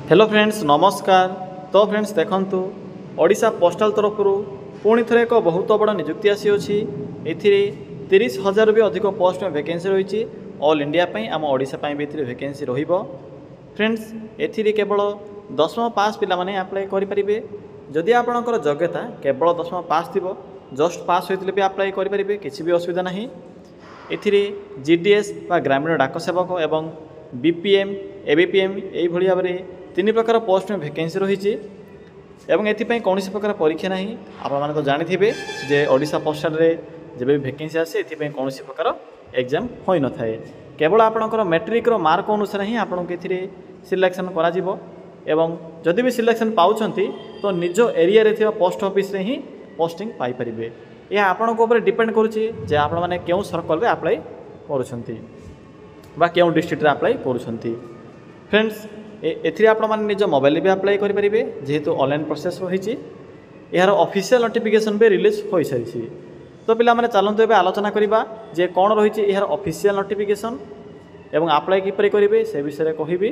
Hello friends नमस्कार। तो friends देखंतु ओडिशा पोस्टाल तरफ पुणी थे एक बहुत बड़ निजुक्ति आसी अच्छी। ए 30,000 भी अधिक पोस्ट में वैकेंसी रही ऑल इंडिया आम ओडिशा भी वैकेंसी रहिबो। फ्रेंड्स ए केवल 10वीं पास पिला माने अप्लाई करें। जदि आपणकर योग्यता केवल 10वीं पास थी जस्ट पास होते भी अप्लाई करेंगे, किसी भी असुविधा ना। ए जीडीएस व ग्रामीण डाक सेवक एवं बीपीएम एबीपीएम यही भाव में 3 प्रकार पोस्ट में वैकेंसी रही एवं कौन प्रकार परीक्षा ना। आपने तो जानी जे ओडिशा पोस्टाल रे जब भी वैकेंसी आसे कौन प्रकार एग्जाम हो न थाए। केवल आपणकर मैट्रिक मार्क अनुसार ही आपको ये सिलेक्शन करा एवं जदि भी सिलेक्शन पाउछंती तो निज एरिया रे थिबा पोस्ट ऑफिस रे ही पोस्टिंग पाई परिबे। यह आपन को ऊपर डिपेंड करुछि जे आपण माने केउ सर्कल रे अप्लाई करूछंती बा केउ डिस्ट्रिक्ट रे अप्लाई करूछंती। फ्रेंड्स एथिरे आपण माने निज मोबाइल भी अप्लाई करि परिबे जेहेतु ऑनलाइन प्रोसेस रहिछि। यार ऑफिशियल नोटिफिकेशन भी रिलीज हो सारिछि। तो पिला माने चलंतु एबे आलोचना करिबा जे कोन रहिछि यार ऑफिशियल नोटिफिकेशन एवं अप्लाई किपरि करिबे से विषय कहबी।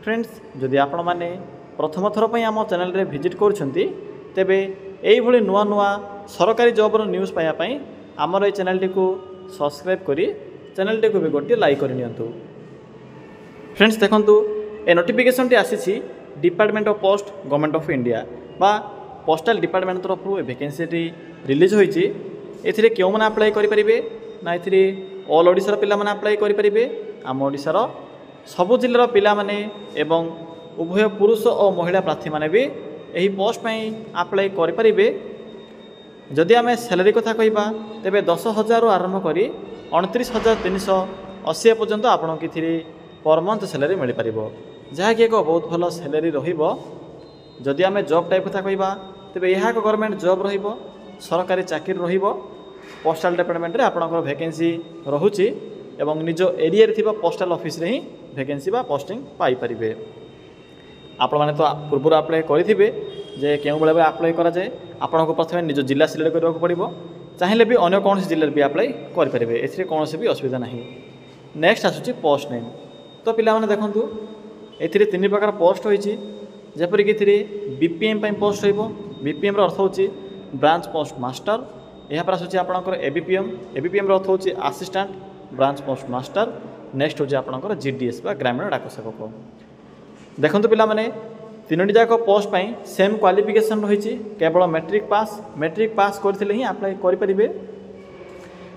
फ्रेंड्स जदि आपण माने प्रथम थर पई आम चैनल रे विजिट करूछंती तेबे एई भली नुआ नुआ सरकारी जॉब रो न्यूज़ पाया पई हमर ए चैनल को सब्सक्राइब करी चैनल को भी गोटे लाइक कर नियंतु। फ्रेंड्स देखंतु ए नोटिफिकेशन टी आसीछि department of post government of India बा पोस्टल डिपार्टमेंट तरफ वैकेंसी टी रिलीज होईछि। एथिरे केउ माने अप्लाई करि परिबे ना एथिरे ऑल ओडिसा रो पिला माने अप्लाई करि परिबे। आम ओडिसा रो सबु जिल्लार पिला माने एवं उभय पुरुष और महिला प्रार्थी माने भी यही पोस्ट में अप्लाई करें। जदि आम सैलरी कथा कहबा तेबे 10,000 आरंभ करी 29,380 पर्यंत आपन कि पर मंथ सैलरी मिल पार जहाँकि एक बहुत भल सैलरी रहिबो। जदि आम जॉब टाइप कथा कहबा तेबे यह एक गवर्नमेंट जॉब रहिबो, सरकारी चाकरी रहिबो। पोस्टल डिपार्टमेंट रे आपनकर वैकेंसी रहुची एवं निज एरिया रे थिबा पोस्टल ऑफिस रे ही वैकेंसी बा पोस्टिंग पाई परिबे। आपण माने तो पूर्व अप्लाई करेंगे जे क्यों बेले अप्लाई करा जाए आपन को प्रथम निज जिला सिलेक्ट करने को पड़ो। चाहिए भी अन्य कौन जिले भी अप्लाई करेंगे, एथिरे कौन भी असुविधा नहीं। नेक्स्ट आसूची पोस्ट नेम। तो पिला माने देखंतु एथिरे 3 प्रकार पोस्ट होईची जेपरि कि एथिरे बीपीएम पई पोस्ट होइबो। बीपीएम रो अर्थ होची ब्रांच पोस्ट मास्टर। यहाँ पर आसूची आपनकर एबीपीएम रो अर्थ होची assistant branch post master. Next होची आपनकर जीडीएस बा ग्रामीण डाक सेवक। देखंतु पिला माने 3टी जाक पोस्ट पाई सेम क्वालिफिकेशन रही केवल मैट्रिक पास करथिले ही अप्लाई करि परिबे।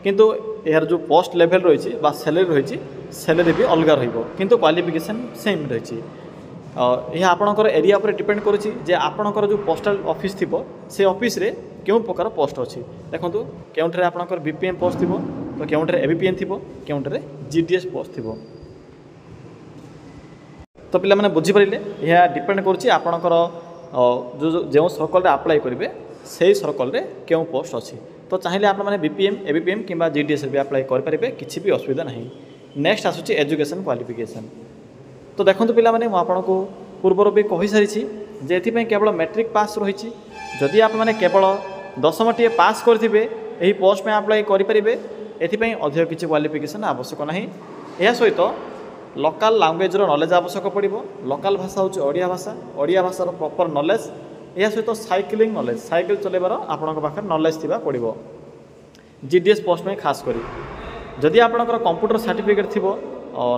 किंतु यार जो पोस्ट लेवल रही बा सैलरी भी अलग रहिबो किंतु क्वालिफिकेशन सेम रही। यह आपणकर एरिया पर डिपेंड करुछि जे आपणकर जो पोस्टल ऑफिस थिबो से ऑफिस रे केउ प्रकार पोस्ट अछि। देखंतु केउंठरे आपणकर बीपीएम पोस्ट थिबो तो केउंठरे एबीपीएम थिबो केउंठरे जीडीएस पोस्ट थिबो। तो पिला माने बुझी पारिले यह डिपेंड करुछि आपणकर जो सर्कल अप्लाई करेंगे से सर्कल रे केउ पोस्ट अच्छी। तो चाहिए आप बीपीएम एबीपीएम किंबा जीडीएस भी अप्लाई करेंगे, किसी भी असुविधा नहीं। नेक्स्ट आसूची एजुकेशन क्वालिफिकेशन। तो देखंतु पिला माने आपको पूर्वर भी कहि सारी जे एथिपई केवल मैट्रिक पास रही। जदि आप माने केवल 10वीं पास करेंगे यही पोस्ट में अप्लाई करेंगे, एथिपई अधिक किसी क्वालिफिकेशन आवश्यक नहीं। यह सहित लोकल लैंग्वेज नॉलेज आवश्यक पड़ो। लोकल भाषा हूँ ओडिया भाषार प्रॉपर नॉलेज। यह सहित साइकिलिंग नॉलेज साइकिल चलेबार आपन पाखे नॉलेज थिबा पड़ो। जीडीएस पोस्ट में खास करी जदि आपनकर कंप्यूटर सर्टिफिकेट थिबो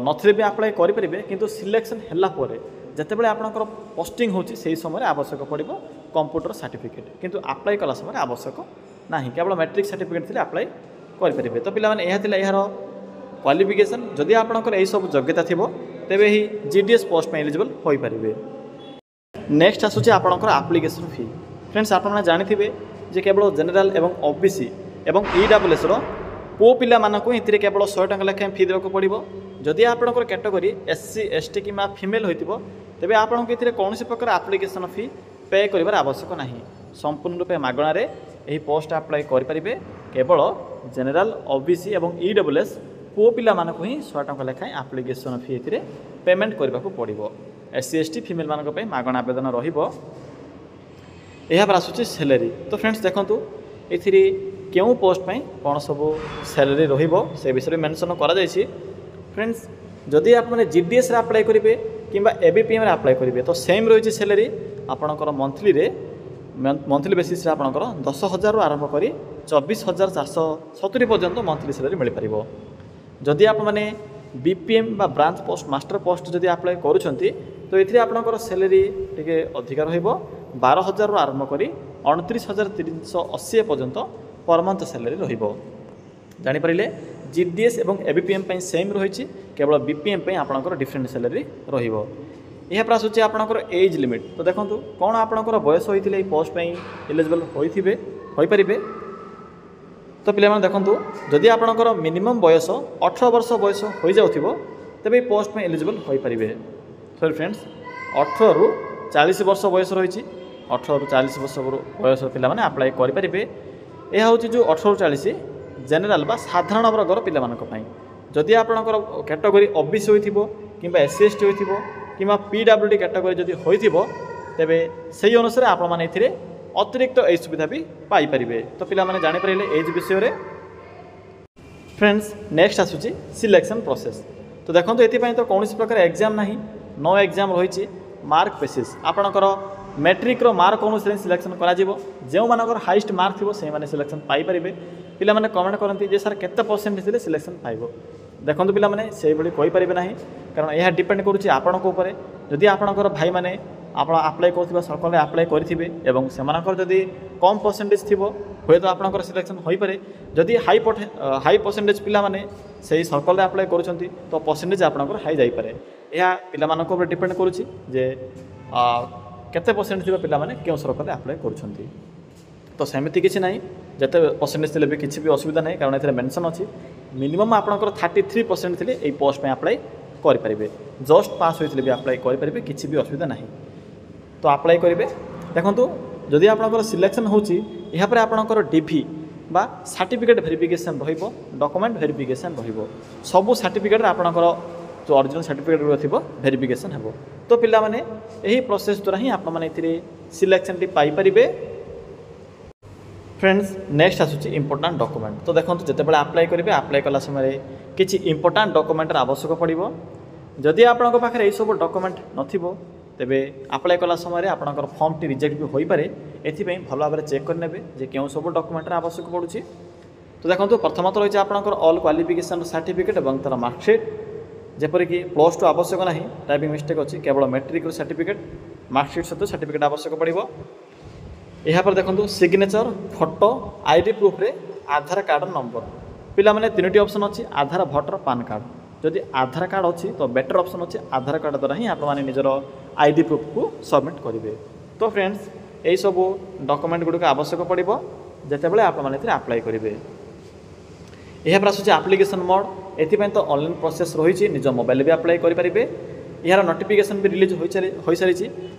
नथिले भी अप्लाई करेंगे, किंतु सिलेक्शन हैला परे जेतेबेले आपनकर पोस्टिंग होची सेही समय आवश्यक पड़ो कंप्यूटर सर्टिफिकेट, किंतु अप्लाई कला समय आवश्यक नहीं। केवल मैट्रिक सर्टिफिकेट थिले अप्लाई करेंगे। तो पिला माने यह थिला यार क्वालिफिकेशन। जदि आपनकर यही सब योग्यता थिबो तेबे ही जीडीएस पोस्ट में एलिजिबल होई परिबे। नेक्स्ट आसूची आपनकर एप्लिकेशन फी। फ्रेंड्स आपन जानिथिबे जे केवल जनरल एवं ओबीसी एवं ईडब्ल्यूएस रो पो पिला मानकु इथिरे केवल 100 टका लेखा फी देबको पड़िबो। जदि आपनकर कैटेगरी एससी एसटी किमा फीमेल होइतिबो तेबे आपनकु इथिरे कोनोसी प्रकार एप्लिकेशन फी पे करिवार आवश्यक नाही। संपूर्ण रूपे मागणा रे एही पोस्ट अप्लाई करि परिबे। केवल जनरल ओबीसी एवं ईडब्ल्यूएस पो पिला मानक ही 100 टका लेखाएं एप्लिकेशन फी एथिरे पेमेंट करने को पड़ो। एससी एसटी फीमेल मानक पे मागणा आवेदन रहिबो। यह पर आसूची सैलरी। तो फ्रेंड्स देखंतु एथिरे केउ पोस्ट पे कौन सब सैलरी रहिबो से विषय मेंशन करा जायछि। फ्रेंड्स जदि आप जीडीएस रे अप्लाई करेंगे किंबा एबीपीएम रे अप्लाई करेंगे तो सेम रही सैलरी आपणकर मंथली बेसिस आपणकर 10,000 आरंभ कर 24,470 पर्यंत मंथली सैलरी मिल पार। जदि आप मैंने बीपीएम बा ब्रांच पोस्ट मास्टर पोस्ट जदि अप्लाई करूछंती तो ये आपणकर सैलरी टिके अधिक रहिबो 12,000 आरंभ कर 29,380 पर्यंत पर मंथ सैलरी रहिबो। जानि परिले जीडीएस एवं एबीपीएम पई सेम रही केवल बीपीएम पई आपणकर डिफरेंट सैलरी रहिबो। यह पर आसूँ आपणकर एज लिमिट तो देखो कौन आपणकर बयस होइथिले पोस्ट पई एलिजिबल होई परिबे। तो पिला देखो जदि आपणकर मिनिमम बयस 18 वर्ष बयस हो जाउथिबो तबे पोस्ट में एलिजिबल होई परिबे। सॉरी फ्रेंड्स 18 रु 40 वर्ष बयस रही 18 रु 40 वर्ष बयस पिला माने अप्लाई करि परिबे। यह हूँ जो 18 रु 40 जेनेराल बा साधारण वर्गर पिला मानक पई। जदि आपणकर कैटेगरी ओबीसी होइथिबो किंबा एससी एसटी होइथिबो किंबा पीडब्ल्यूडी कैटेगरी जदि होइथिबो तेबे सही अनुसार आपण माने एथिरे अतिरिक्त एज सुविधा भी पाई परिबे। तो पिला माने जानि परिले एज विषय रे। फ्रेंड्स नेक्स्ट आसुची सिलेक्शन प्रोसेस। तो देखो ये तो कौन प्रकार एग्जाम नहीं नो एग्जाम रही मार्क बेसिस आपणकर मैट्रिक मार्क अनुसार सिलेक्शन करा जो मानकर हाईएस्ट मार्क थी से माने सिलेक्शन पाई परिबे। पिला माने कमेंट करती जे सर केते परसेंट थे सिलेक्शन पाइबो। देखो पिला माने से भली कोई परिबे नाही कारण यह डिपेंड करुच्ची आपण को ऊपर। जदि आपणकर भाई माने आप अप्लाई कर सर्कल अप्लाई करेंगे और से जदि कम परसेंटेज थी हे तो आपंकर सिलेक्शन हो पारे। जदि हाई परसेंटेज पिला माने से सर्कल अप्लाई करुँच तो परसेंटेज आपंकर हाई जापे। यह पिला डिपेंड करुच्ची जे केते परसेंट थी पिला माने क्यों सर्कल अप्लाई करुँच। तो सेमती किसी ना जिते परसेंटेज थे भी किसी भी असुविधा नहीं कारण ये मेंशन अच्छी मिनिमम आपंकर 33% थे ये पोस्ट में अप्लाई करेंगे। जस्ट पास होते भी अप्लाई करेंगे किसी भी असुविधा नहीं तो अप्लाई करेंगे। देखो जदि आपंकर सिलेक्शन होची यहाँ पर आपंकर डीवी बा सर्टिफिकेट वेरिफिकेशन रहिबो डॉक्यूमेंट वेरिफिकेशन रहिबो सबु सर्टिफिकेट आपंकर जो ओरिजिनल सर्टिफिकेट थी वेरिफिकेशन हेबो। तो पिला माने यही प्रोसेस द्वारा ही आप सिलेक्शन टी पाई परिबे। फ्रेंड्स नेक्स्ट आसूची इंपोर्टाट डॉक्यूमेंट। तो देखो जितेबाला अप्लाई करेंगे अप्लाई कला समय किसी इंपोर्टाट डॉक्यूमेंटर आवश्यक पड़ो। जदि आपंक पाखे यही सब डॉक्यूमेंट नथिबो तेबे अप्लाई कला समय आपंकर फॉर्म टी रिजेक्ट भी हो पारे। एथिपाई भल भाव चेक करने जे क्यों सब डॉक्यूमेंटर आवश्यक पड़ुछि। तो देखो प्रथमत रही आपंकर ऑल क्वालिफिकेशन सर्टिफिकेट और तार मार्कशीट जेपरिक +2 आवश्यक ना टाइपिंग मिस्टेक अच्छी केवल मैट्रिक सर्टिफिकेट मार्कशीट सहित सर्टिफिकेट आवश्यक पड़ो। यहाँ पर देखो सिग्नेचर फोटो आईडी प्रूफ रे आधार कार्ड नंबर पिला माने 3टी ऑप्शन अच्छी आधार भोटर पान कार्ड। जदि आधार कार्ड अच्छी तो बेटर ऑप्शन अच्छे आधार कार्ड द्वारा ही आपने निजर आईडी प्रूफ को सबमिट करेंगे। तो फ्रेंड्स यही सब डॉक्यूमेंट गुड़िक आवश्यक पड़ो जितेबाला आपने अप्लाई करेंगे। यह पर आसूँ एप्लिकेशन मोड एपाई तो ऑनलाइन प्रोसेस रही निज मोबाइल भी अप्लाई करेंगे। यार नोटिफिकेशन भी रिलीज हो सारी।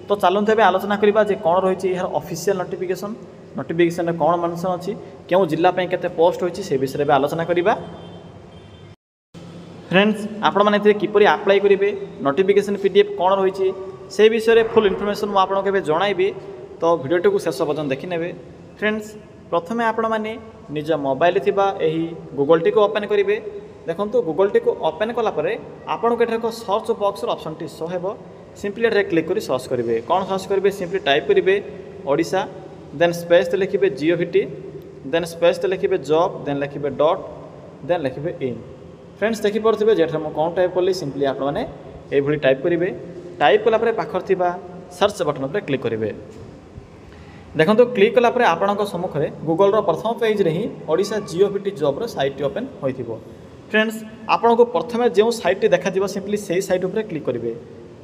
तो चलते ए आलोचना करवा जे कौन रही यार ऑफिशियल नोटिफिकेशन कौन मेंशन अच्छी क्यों जिला केते पोस्ट होती से विषय में आलोचना करवा। फ्रेंड्स आपण मैंने किपरि अप्लाई करेंगे नोटिफिकेशन पीडीएफ कौन रही से विषय में फुल इनफॉरमेशन मुझे आपको जनइबी। तो वीडियो को शेष पर्यटन देखने। फ्रेंड्स प्रथमे आपण मैंने निज मोबाइल थी गूगल टी को ओपन करेंगे। देखो गूगल टी को ओपन कलापर आपको ये एक search box option T show हो सिंपली एट क्लिक कर सर्च करेंगे। कौन सर्च करेंगे सिंपली टाइप करेंगे ओडिशा देन स्पेस लिखिए जीओवीटी देन स्पेस लिखिए जॉब देन लिखिए डॉट देन लिखिए इन। फ्रेंड्स देखिपे जेठे मुझे कौन टाइप कली सिंपली आपने ये टाइप करेंगे। टाइप कलापर पाखर सर्च बटन पर क्लिक करेंगे। देखो क्लिक कलापर आपण सम्मुखें गूगल प्रथम पेज रे ही ओडिशा जीओवीटी जॉब साइट ओपन हो। फ्रेंड्स आपन को प्रथम जो साइट देखा सिंपली से साइट उपर क्लिक करेंगे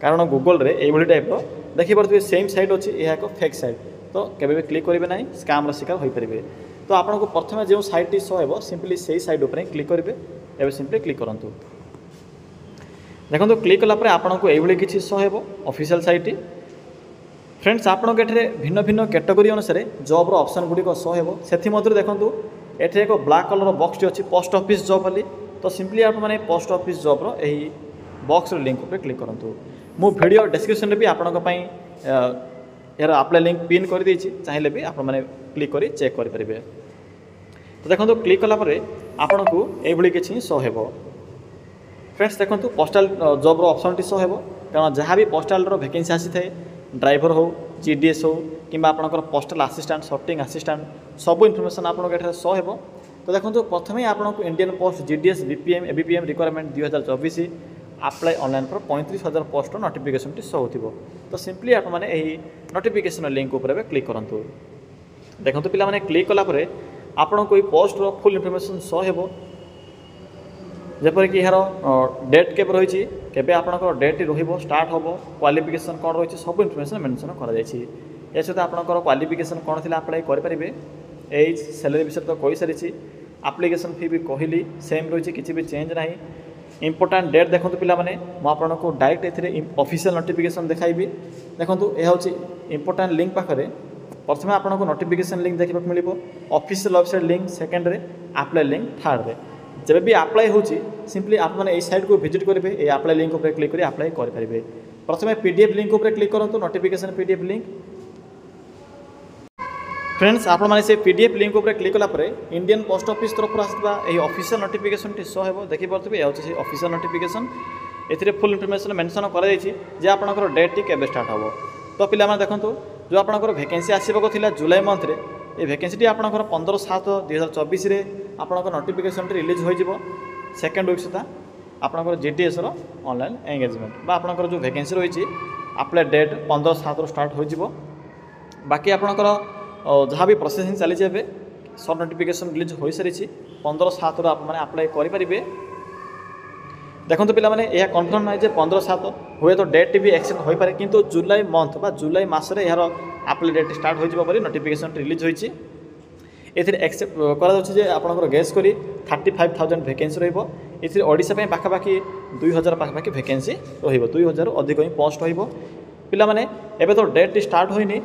कारण गूगल रे ये टाइप देखिपे सेम साइट अच्छी यह एक फेक साइट तो केवे भी क्लिक करेंगे ना स्कैम शिकार हो पारे। तो आपन को प्रथम जो साइट शो हो सिंपली से साइट उपर क्लिक करेंगे। एवं सिंपली क्लिक करूँ। देखो क्लिक कलापर आपन को ये किसी शो हो ऑफिशियल साइट। फ्रेंड्स आपन के भिन्न भिन्न कैटेगरी अनुसार जॉब ऑप्शन गुड़िक शो हो से देखो ये एक ब्लैक कलर बॉक्स अच्छी पोस्ट ऑफिस जॉब वाली। तो सिंपली आप मैंने पोस्ट ऑफिस जॉब यही बॉक्स लिंक पर क्लिक करूँ। मु वीडियो डिस्क्रिप्शन में भी आपंप यार अप्लाई लिंक पिन कर देछि चाहिए भी आप क्लिक कर चेक करेंगे। तो देखो क्लिक कलापर आपन को ये किसी शो हो। फ्रेंड्स देखो postal job option T show हो कारण जहाँ भी पोस्टाल वैकेंसी आसी थाए ड्राइवर हो जीडीएस हो कि आपंकर पोस्टाल आसिस्टाट सर्टिंग आसिस्टाट सब इनफर्मेशन आपको शो हो। तो देखो प्रथम ही आपको Indian post GDS BPM ABPM requirement 2024 apply online पर 35,000 पोस्ट नोटिफिकेशन शो हो। तो सिंपली आप नोटिफिकेशन लिंक उपर क्लिक करूँ। देखो पिला माने क्लिक कलापर आपन कोई पोस्ट फुल इनफर्मेशन शो हो जपरिक यार डेट के रही केबे आपनकर डेट रहिबो स्टार्ट होबो क्वालिफिकेशन कौन रही सब इनफर्मेशन मेंशन करा जायछि। ए सहित आपनकर क्वालिफिकेशन कौन थिला अप्लाई कर परिबे एज सैलरी विषय तो कहि सारिछि एप्लिकेशन फी भी कहली सेम रही किसी भी चेंज ना। इंपोर्टाट डेट देखो पिला माने मु आपनको डायरेक्ट एथिरे ऑफिशियल नोटिफिकेशन देखाइबी। देखो यह हूँ इंपोर्टाट लिंक पाखरे प्रथम आपको नोटिफिकेशन लिंक देखा मिले ऑफिशियल वेबसाइट लिंक सेकेंड रे अप्लाई लिंक थर्ड रे जब भी अप्लाई होची सिंपली आप मैंने साइट को विजिट करेंगे ये अप्लाई लिंक उपर क्लिक कर अप्लाई करेंगे। प्रथम पीडीएफ लिंक उपर क्लिक करूँ नोटिफिकेशन पीडीएफ लिंक। फ्रेंड्स आप से पीडीएफ लिंक उपर क्लिक कलापर इंडियन पोस्ट ऑफिस तरफ आसवा ऑफिशियल नोटिफिकेशन टी शो हो देखिपे यह हूँ official notification a full information mention कर आपंकर डेट टी केबे स्टार्ट हो। तो पिला देखो जो आपंकर वैकेंसी आसवाक थी जुलाई मंथ रे ये वैकेंसी आपंकर 15/7/2024 आपंकर नोटिफिकेशन रिलीज हो सेकेंड वीक सुधा आपंकर जीडीएस ऑनलाइन एंगेजमेंट आपंकर जो वैकेंसी रही अप्लाई डेट 15/7 स्टार्ट हो। बाकी आपंकर जहाँ भी प्रोसेसिंग चली सर्ट नोटिफिकेशन रिलीज हो सारी 15/7 आप अप्लाई करेंगे। देखो पिला माने यह कन्फर्म ना 15/7 हुए तो डेट भी एक्सटेंड हो पारे किंतु जुलाई मंथ बा जुलाई मासरे यार अप्लाई डेट स्टार्ट हो नोटिफिकेशन रिलीज होती एक्सेप्ट कर आपंकर गैस करी 35,000 वैकेंसी रहीसा पाखापाखि 2,000 पाखापाखि वैकेंसी रो अधिक ही पोस्ट हो। पिला माने एबे तो डेट स्टार्ट होनी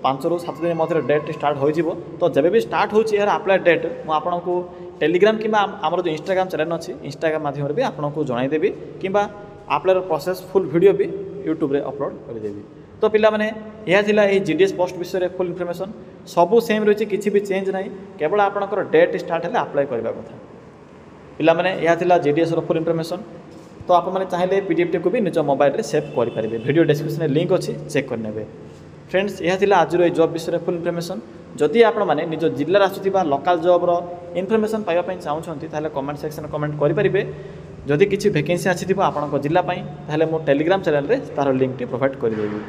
5 ରୁ 7 दिन मध्य डेट स्टार्ट हो। तो जब भी स्टार्ट हो अप्लाई डेट मुझे आपको टेलीग्राम कि आमर जो इंस्टाग्राम चैनल अच्छी इंस्टाग्राम माध्यम भी आपको जनईदेवी कि अप्लाई प्रोसेस फुल वीडियो भी यूट्यूब रे अपलोड करदेवी। तो पिला माने यह थिला जीडीएस पोस्ट विषय फुल इनफर्मेशन सबू सेम रही किसी भी चेंज ना केवल आपंकर डेट स्टार्ट है अप्लाई करने कथा। पिला माने यह थिला जीडीएस फुल इनफर्मेशन। तो आप चाहिए पीडीएफ टी को भी निज मोबाइल रे सेव करेंगे वीडियो डिस्क्रिप्शन लिंक अच्छी चेक करने। फ्रेंड्स यह थिला आज जॉब विषय फुल इनफर्मेशन। जदि आप निज जिल्लार आसुवा लोकाल जॉब्र इनफर्मेशन पाइबा चाहूँगी ताहले कमेंट सेक्शन कमेंट करेंगे। जदि किसी वैकेंसी आसी आपंक जिल्ला ताहले मो टेलीग्राम चैनल रे तार लिंक टी प्रोवाइड करदेवी।